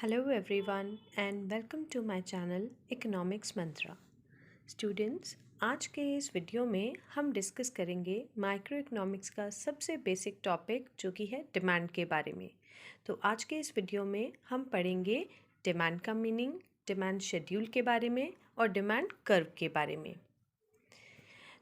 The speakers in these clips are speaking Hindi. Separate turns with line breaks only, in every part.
Hello everyone and welcome to my channel Economics Mantra. Students, आज के इस वीडियो में हम डिस्कस करेंगे माइक्रो इकोनॉमिक्स का सबसे बेसिक टॉपिक जो कि है डिमांड के बारे में। तो आज के इस वीडियो में हम पढ़ेंगे डिमांड का मीनिंग, डिमांड शेड्यूल के बारे में और डिमांड कर्व के बारे में।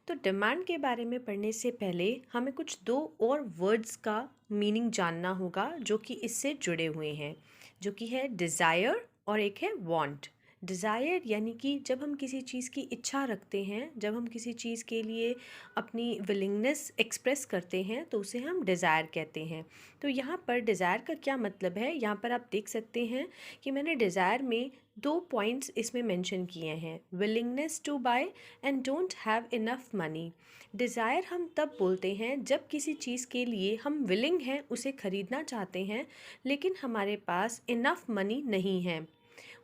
तो डिमांड के बारे में पढ़ने से पहले हमें कुछ दो और वर्ड्स का मीनिंग जानना होगा जो कि इससे जुड़े हुए हैं, जो कि है डिज़ायर और एक है वांट। डिज़ायर यानी कि जब हम किसी चीज़ की इच्छा रखते हैं, जब हम किसी चीज़ के लिए अपनी विलिंगनेस एक्सप्रेस करते हैं तो उसे हम डिज़ायर कहते हैं। तो यहाँ पर डिज़ायर का क्या मतलब है, यहाँ पर आप देख सकते हैं कि मैंने डिज़ायर में दो पॉइंट्स इसमें मेंशन किए हैं, willingness to buy and don't have enough money. Desire हम तब बोलते हैं जब किसी चीज़ के लिए हम विलिंग हैं, उसे ख़रीदना चाहते हैं, लेकिन हमारे पास इनफ मनी नहीं है।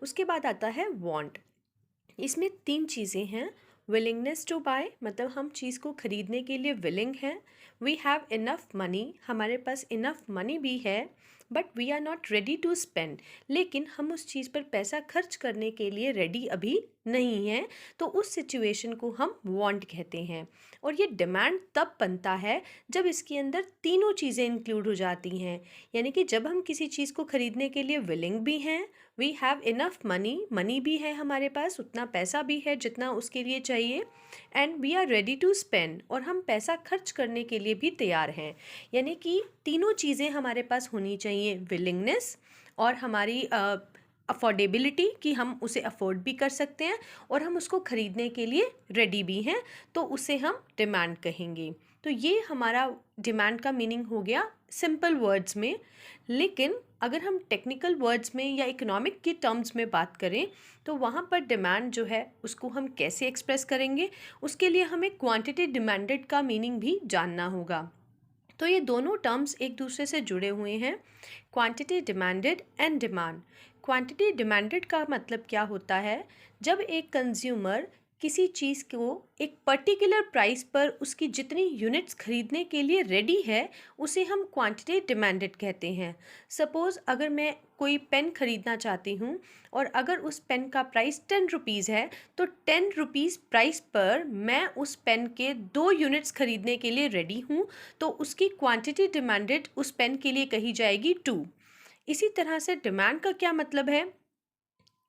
उसके बाद आता है वांट। इसमें तीन चीज़ें हैं। विलिंगनेस टू बाय मतलब हम चीज़ को ख़रीदने के लिए विलिंग हैं। वी हैव इनफ मनी, हमारे पास इनफ मनी भी है, but we are not ready to spend, लेकिन हम उस चीज़ पर पैसा खर्च करने के लिए रेडी अभी नहीं हैं। तो उस सिचुएशन को हम वांट कहते हैं। और ये डिमांड तब बनता है जब इसके अंदर तीनों चीज़ें इंक्लूड हो जाती हैं, यानी कि जब हम किसी चीज़ को ख़रीदने के लिए विलिंग भी हैं, we have enough money, money भी है हमारे पास, उतना पैसा भी है जितना उसके लिए चाहिए, and we are ready to spend और हम पैसा खर्च करने के लिए भी तैयार हैं। यानी कि तीनों चीज़ें हमारे पास होनी चाहिए, विलिंगनेस और हमारी अफोर्डेबिलिटी कि हम उसे अफोर्ड भी कर सकते हैं और हम उसको ख़रीदने के लिए रेडी भी हैं, तो उसे हम डिमांड कहेंगे। तो ये हमारा डिमांड का मीनिंग हो गया सिंपल वर्ड्स में। लेकिन अगर हम टेक्निकल वर्ड्स में या इकोनॉमिक की टर्म्स में बात करें तो वहाँ पर डिमांड जो है उसको हम कैसे एक्सप्रेस करेंगे, उसके लिए हमें क्वांटिटी डिमांडेड का मीनिंग भी जानना होगा। तो ये दोनों टर्म्स एक दूसरे से जुड़े हुए हैं, quantity demanded and demand. Quantity demanded का मतलब क्या होता है, जब एक कंज्यूमर किसी चीज़ को एक पर्टिकुलर प्राइस पर उसकी जितनी यूनिट्स खरीदने के लिए रेडी है, उसे हम क्वांटिटी डिमांडेड कहते हैं। सपोज़ अगर मैं कोई पेन ख़रीदना चाहती हूँ और अगर उस पेन का प्राइस 10 रुपीज़ है, तो 10 रुपीज़ प्राइस पर मैं उस पेन के 2 यूनिट्स ख़रीदने के लिए रेडी हूँ, तो उसकी क्वांटिटी डिमांडेड उस पेन के लिए कही जाएगी 2। इसी तरह से डिमांड का क्या मतलब है,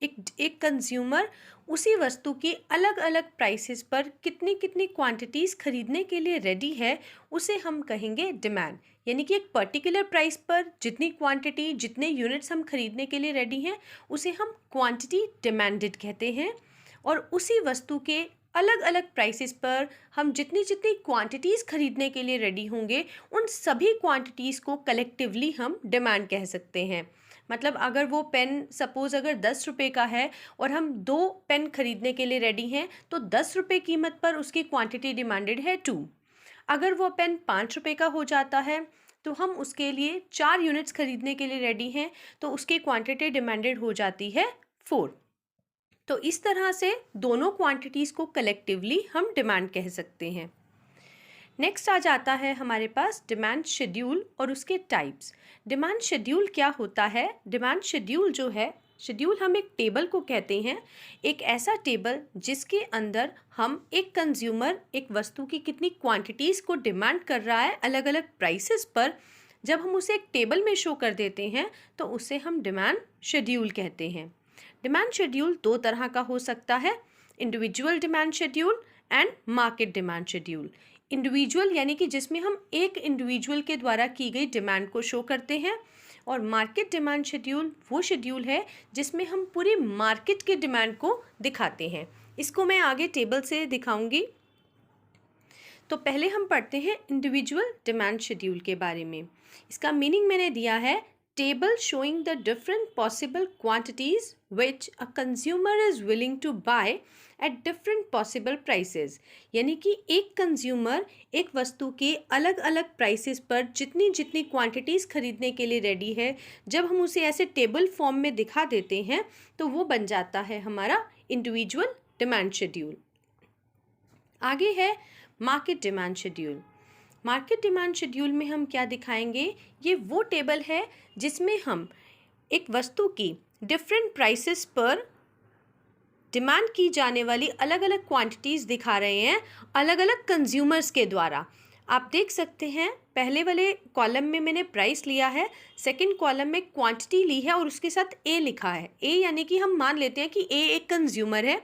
एक कंज्यूमर उसी वस्तु की अलग अलग प्राइसेस पर कितनी कितनी क्वांटिटीज़ खरीदने के लिए रेडी है, उसे हम कहेंगे डिमांड। यानी कि एक पर्टिकुलर प्राइस पर जितनी क्वांटिटी, जितने यूनिट्स हम खरीदने के लिए रेडी हैं, उसे हम क्वांटिटी डिमांडेड कहते हैं। और उसी वस्तु के अलग अलग प्राइसेस पर हम जितनी जितनी क्वांटिटीज़ खरीदने के लिए रेडी होंगे, उन सभी क्वांटिटीज़ को कलेक्टिवली हम डिमांड कह सकते हैं। मतलब अगर वो पेन सपोज़ अगर 10 रुपये का है और हम 2 पेन खरीदने के लिए रेडी हैं, तो 10 रुपये कीमत पर उसकी क्वांटिटी डिमांडेड है 2। अगर वो पेन 5 रुपये का हो जाता है तो हम उसके लिए 4 यूनिट्स खरीदने के लिए रेडी हैं, तो उसकी क्वांटिटी डिमांडेड हो जाती है 4। तो इस तरह से दोनों क्वांटिटीज़ को कलेक्टिवली हम डिमांड कह सकते हैं। नेक्स्ट आ जाता है हमारे पास डिमांड शेड्यूल और उसके टाइप्स। डिमांड शेड्यूल क्या होता है, डिमांड शेड्यूल जो है, शेड्यूल हम एक टेबल को कहते हैं, एक ऐसा टेबल जिसके अंदर हम एक कंज्यूमर एक वस्तु की कितनी क्वांटिटीज़ को डिमांड कर रहा है अलग अलग प्राइसेस पर, जब हम उसे एक टेबल में शो कर देते हैं तो उसे हम डिमांड शेड्यूल कहते हैं। डिमांड शेड्यूल दो तरह का हो सकता है, individual demand schedule and market demand schedule. Individual यानी कि जिसमें हम एक इंडिविजुअल के द्वारा की गई डिमांड को शो करते हैं, और मार्केट डिमांड शेड्यूल वो शेड्यूल है जिसमें हम पूरी मार्केट के डिमांड को दिखाते हैं। इसको मैं आगे टेबल से दिखाऊंगी। तो पहले हम पढ़ते हैं इंडिविजुअल डिमांड शेड्यूल के बारे में। इसका मीनिंग मैंने दिया है, table showing the different possible quantities which a consumer is willing to buy at different possible prices. यानी कि एक कंज्यूमर एक वस्तु के अलग अलग प्राइसेस पर जितनी जितनी क्वांटिटीज़ खरीदने के लिए रेडी है, जब हम उसे ऐसे टेबल फॉर्म में दिखा देते हैं तो वो बन जाता है हमारा इंडिविजुअल डिमांड शेड्यूल। आगे है market demand schedule. Market demand schedule में हम क्या दिखाएंगे, ये वो टेबल है जिसमें हम एक वस्तु की डिफरेंट प्राइसेस पर डिमांड की जाने वाली अलग अलग क्वांटिटीज़ दिखा रहे हैं अलग अलग कंज्यूमर्स के द्वारा। आप देख सकते हैं पहले वाले कॉलम में मैंने प्राइस लिया है, सेकंड कॉलम में क्वांटिटी ली है और उसके साथ ए लिखा है। ए यानी कि हम मान लेते हैं कि ए एक कंज्यूमर है।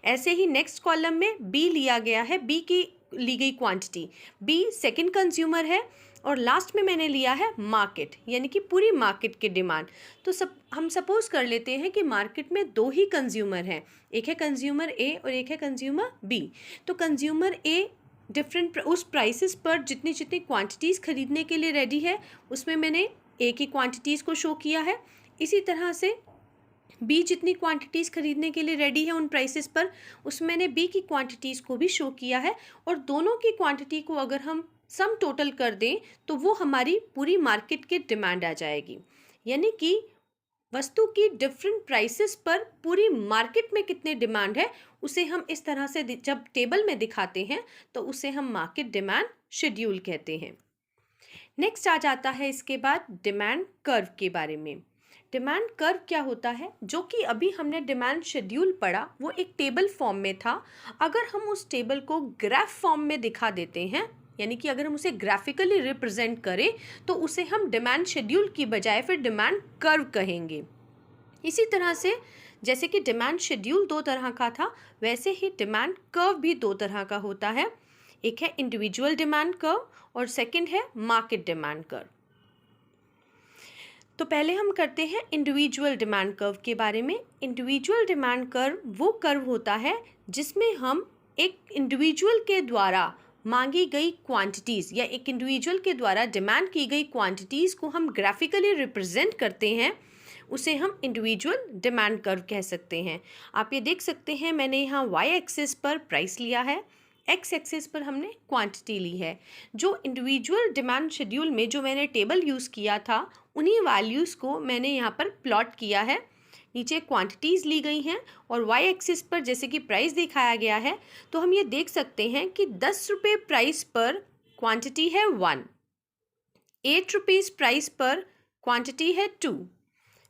ऐसे ही नेक्स्ट कॉलम में बी लिया गया है, बी की ली गई क्वांटिटी, बी सेकंड कंज्यूमर है और लास्ट में मैंने लिया है मार्केट, यानी कि पूरी मार्केट की डिमांड। तो हम सपोज कर लेते हैं कि मार्केट में दो ही कंज्यूमर हैं, एक है कंज्यूमर ए और एक है कंज्यूमर बी। तो कंज्यूमर ए डिफरेंट उस प्राइसेस पर जितनी जितनी क्वांटिटीज़ खरीदने के लिए रेडी है उसमें मैंने ए की क्वांटिटीज़ को शो किया है। इसी तरह से बी जितनी क्वांटिटीज़ खरीदने के लिए रेडी है उन प्राइसेस पर, उसमें मैंने बी की क्वांटिटीज़ को भी शो किया है। और दोनों की क्वांटिटी को अगर हम सम टोटल कर दें तो वो हमारी पूरी मार्केट की डिमांड आ जाएगी। यानी कि वस्तु की डिफरेंट प्राइसेस पर पूरी मार्केट में कितनी डिमांड है उसे हम इस तरह से जब टेबल में दिखाते हैं तो उसे हम मार्केट डिमांड शेड्यूल कहते हैं। नेक्स्ट आ जाता है इसके बाद डिमांड कर्व के बारे में। डिमांड कर्व क्या होता है? जो कि अभी हमने डिमांड शेड्यूल पढ़ा वो एक टेबल फॉर्म में था। अगर हम उस टेबल को ग्राफ फॉर्म में दिखा देते हैं, यानी कि अगर हम उसे ग्राफिकली रिप्रेजेंट करें तो उसे हम डिमांड शेड्यूल की बजाय फिर डिमांड कर्व कहेंगे। इसी तरह से जैसे कि डिमांड शेड्यूल दो तरह का था, वैसे ही डिमांड कर्व भी दो तरह का होता है। एक है इंडिविजुअल डिमांड कर्व और सेकंड है मार्केट डिमांड कर्व। तो पहले हम करते हैं इंडिविजुअल डिमांड कर्व के बारे में। इंडिविजुअल डिमांड कर्व वो कर्व होता है जिसमें हम एक इंडिविजुअल के द्वारा मांगी गई क्वांटिटीज़ या एक इंडिविजुअल के द्वारा डिमांड की गई क्वांटिटीज़ को हम ग्राफिकली रिप्रेजेंट करते हैं, उसे हम इंडिविजुअल डिमांड कर्व कह सकते हैं। आप ये देख सकते हैं मैंने यहाँ वाई एक्सिस पर प्राइस लिया है, एक्स एक्सिस पर हमने क्वांटिटी ली है। जो इंडिविजुअल डिमांड शेड्यूल में जो मैंने टेबल यूज़ किया था उन्हीं वैल्यूज़ को मैंने यहाँ पर प्लॉट किया है। नीचे क्वांटिटीज़ ली गई हैं और वाई एक्सिस पर जैसे कि प्राइस दिखाया गया है, तो हम ये देख सकते हैं कि 10 रुपये प्राइस पर क्वांटिटी है 1, 8 रुपीज़ प्राइस पर क्वांटिटी है 2,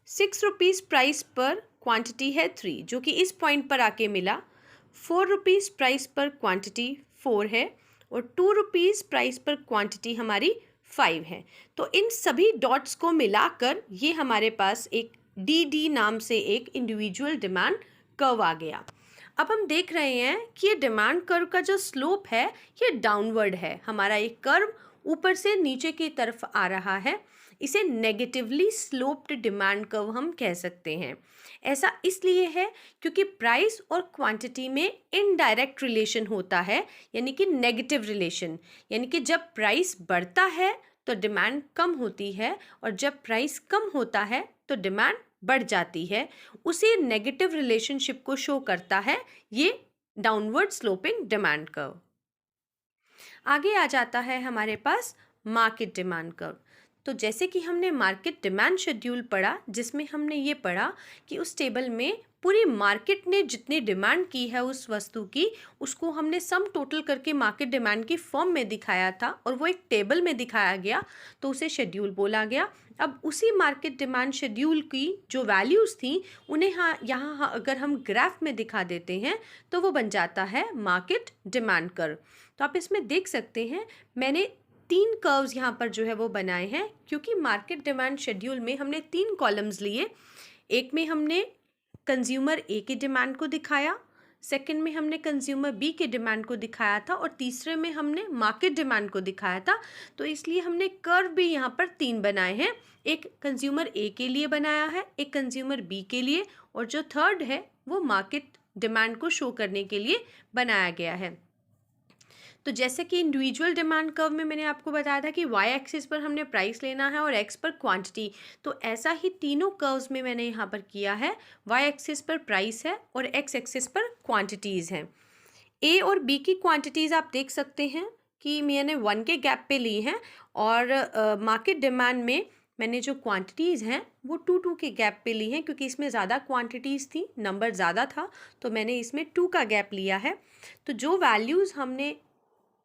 6 रुपीज़ प्राइस पर क्वांटिटी है 3, जो कि इस पॉइंट पर आके मिला। 4 रुपीज़ प्राइस पर क्वांटिटी 4 है और 2 रुपीज़ प्राइस पर क्वांटिटी हमारी 5 है। तो इन सभी डॉट्स को मिलाकर ये हमारे पास एक डी नाम से एक इंडिविजुअल डिमांड कर्व आ गया। अब हम देख रहे हैं कि ये डिमांड कर्व का जो स्लोप है ये डाउनवर्ड है। हमारा एक कर्व ऊपर से नीचे की तरफ आ रहा है, इसे नेगेटिवली स्लोप्ड डिमांड कर्व हम कह सकते हैं। ऐसा इसलिए है क्योंकि प्राइस और क्वांटिटी में इनडायरेक्ट रिलेशन होता है, यानी कि नेगेटिव रिलेशन। यानी कि जब प्राइस बढ़ता है तो डिमांड कम होती है और जब प्राइस कम होता है तो डिमांड बढ़ जाती है। उसी नेगेटिव रिलेशनशिप को शो करता है ये डाउनवर्ड स्लोपिंग डिमांड कर्व। आगे आ जाता है हमारे पास मार्केट डिमांड कर्व। तो जैसे कि हमने मार्केट डिमांड शेड्यूल पढ़ा जिसमें हमने ये पढ़ा कि उस टेबल में पूरी मार्केट ने जितनी डिमांड की है उस वस्तु की उसको हमने सम टोटल करके मार्केट डिमांड की फॉर्म में दिखाया था और वो एक टेबल में दिखाया गया तो उसे शेड्यूल बोला गया। अब उसी मार्केट डिमांड शेड्यूल की जो वैल्यूज़ थी उन्हें यहाँ अगर हम ग्राफ में दिखा देते हैं तो वो बन जाता है मार्केट डिमांड कर्व। तो आप इसमें देख सकते हैं मैंने 3 कर्व्स यहाँ पर जो है वो बनाए हैं, क्योंकि मार्केट डिमांड शेड्यूल में हमने 3 कॉलम्स लिए। एक में हमने कंज्यूमर ए की डिमांड को दिखाया, सेकंड में हमने कंज्यूमर बी के डिमांड को दिखाया था और तीसरे में हमने मार्केट डिमांड को दिखाया था। तो इसलिए हमने कर्व भी यहाँ पर 3 बनाए हैं, एक कंज्यूमर ए के लिए बनाया है, एक कंज्यूमर बी के लिए और जो थर्ड है वो मार्केट डिमांड को शो करने के लिए बनाया गया है। तो जैसे कि इंडिविजुअल डिमांड कर्व में मैंने आपको बताया था कि वाई एक्सिस पर हमने प्राइस लेना है और एक्स पर क्वांटिटी, तो ऐसा ही तीनों कर्व्स में मैंने यहाँ पर किया है। वाई एक्सिस पर प्राइस है और एक्स एक्सिस पर क्वांटिटीज़ हैं। ए और बी की क्वांटिटीज़ आप देख सकते हैं कि मैंने 1 के गैप पे ली हैं और मार्केट डिमांड में मैंने जो क्वांटिटीज़ हैं वो 2 के गैप पे ली हैं, क्योंकि इसमें ज़्यादा क्वांटिटीज़ थी, नंबर ज़्यादा था तो मैंने इसमें 2 का गैप लिया है। तो जो वैल्यूज़ हमने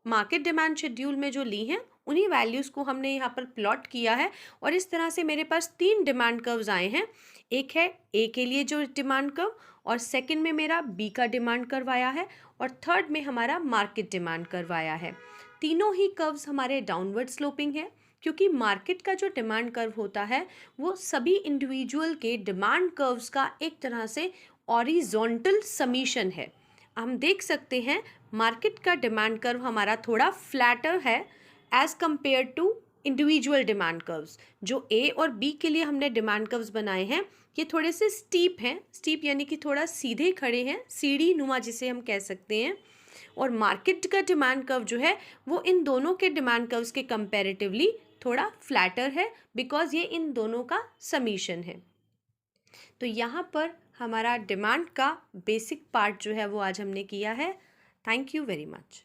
मार्केट डिमांड शेड्यूल में जो ली हैं उन्हीं वैल्यूज़ को हमने यहाँ पर प्लॉट किया है और इस तरह से मेरे पास 3 डिमांड कर्व्स आए हैं। एक है ए के लिए जो डिमांड कर्व, और सेकंड में मेरा बी का डिमांड कर्व आया है, और थर्ड में हमारा मार्केट डिमांड कर्व आया है। तीनों ही कर्व्स हमारे डाउनवर्ड स्लोपिंग है, क्योंकि मार्केट का जो डिमांड कर्व होता है वो सभी इंडिविजुअल के डिमांड कर्व्स का एक तरह से हॉरिजॉन्टल समीशन है। हम देख सकते हैं मार्केट का डिमांड कर्व हमारा थोड़ा फ्लैटर है as compare to individual demand curves. जो ए और बी के लिए हमने डिमांड कर्व्स बनाए हैं ये थोड़े से स्टीप हैं, स्टीप यानी कि थोड़ा सीधे खड़े हैं, सीढ़ी नुमा जिसे हम कह सकते हैं। और मार्केट का डिमांड कर्व जो है वो इन दोनों के डिमांड कर्व्स के कंपैरेटिवली थोड़ा फ्लैटर है, बिकॉज ये इन दोनों का समीशन है। तो यहाँ पर हमारा डिमांड का बेसिक पार्ट जो है वो आज हमने किया है। Thank you very much.